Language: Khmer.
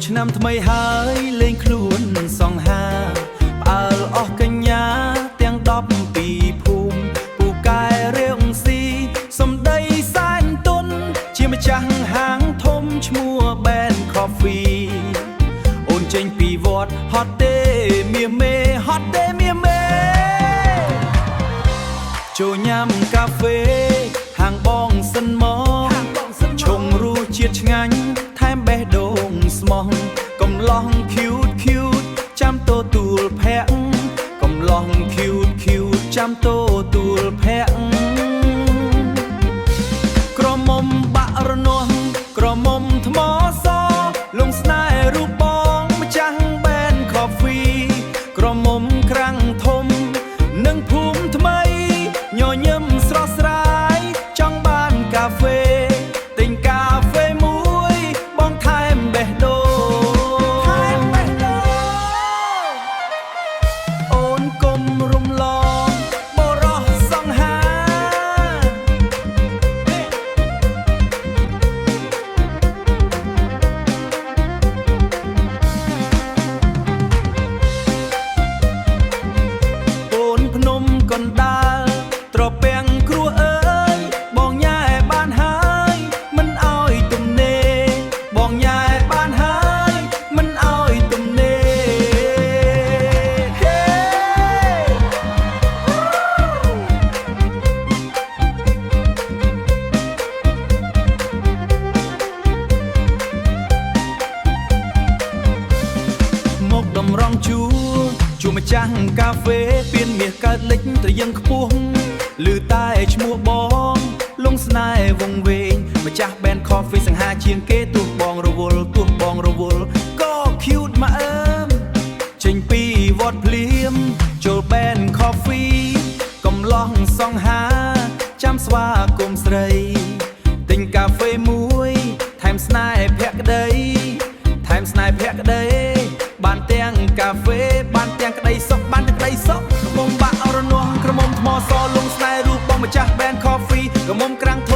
ឆ្នាំថ្មីហើយលេងខ្លួនសង្ហាផ្អើលអស់កញ្ញាទាំង12ភូមិពូកែរាវស៊ីសំដីសែនទុនជាម្ចាស់ហាងធំឈ្មោះ Ben Coffee អូនចេញពីវត្តហត់ទេមៀមេហត់ទេមៀមេចូលញ៉ាំកាហ្វេហាងបងសិនមកឈុងរសជាតិឆ្ងាញ់ថែមបេះដូងស្មោះកំឡោះ cute ចាំទទួលភ័ក្រកំឡោះ cute ចាំទទួលភ័ក្រក្រមុំបាក់រនាស់ក្រមុំថ្មសលងស្នេហ៍រូបបងម្ចាស់ Ben Coffee ក្រមុំក្រាំងធំនិងភូមិថ្មីញញឹមស្រស់ស្រាយចង់បានកាហ្វេទិញកាហ្វេមួយបងថែមបេះដូងអូនកុំរំលងបរោះសង្ហាអូនភ្នំកណ្ដាលត្រពាំងគ្រួអើយបងញ៉ែបានហើយមិនអោយទំនេរបងញ៉ែបានហើយមិនអោយទំនេរមកតម្រង់ជួម្ចាស់កាហ្វេពៀនមាសកើតលិចត្រយឹងខ្ពស់ឮតែឈ្មោះបងលងស្នេហ៍វងវែងម្ចាស់ Ben Coffee សង្ហាជាងគេទោះបងរវល់ក៏ cute មកអើមចេញពីវត្តភ្លៀមចូល Ben Coffee កំឡោះសង្ហាចាំស្វាគមន៍ស្រីទិញកាហ្វេមួយថែមស្នេហ៍ភក្តីបានទាំងកាហ្វេបានទាំងក្តីសុខក្រមុំបាក់រនាស់ក្រមុំថ្មសលងស្នេហ៍រូបបងម្ចាស់ Ben Coffee ក្រមុំក្រាំងធំ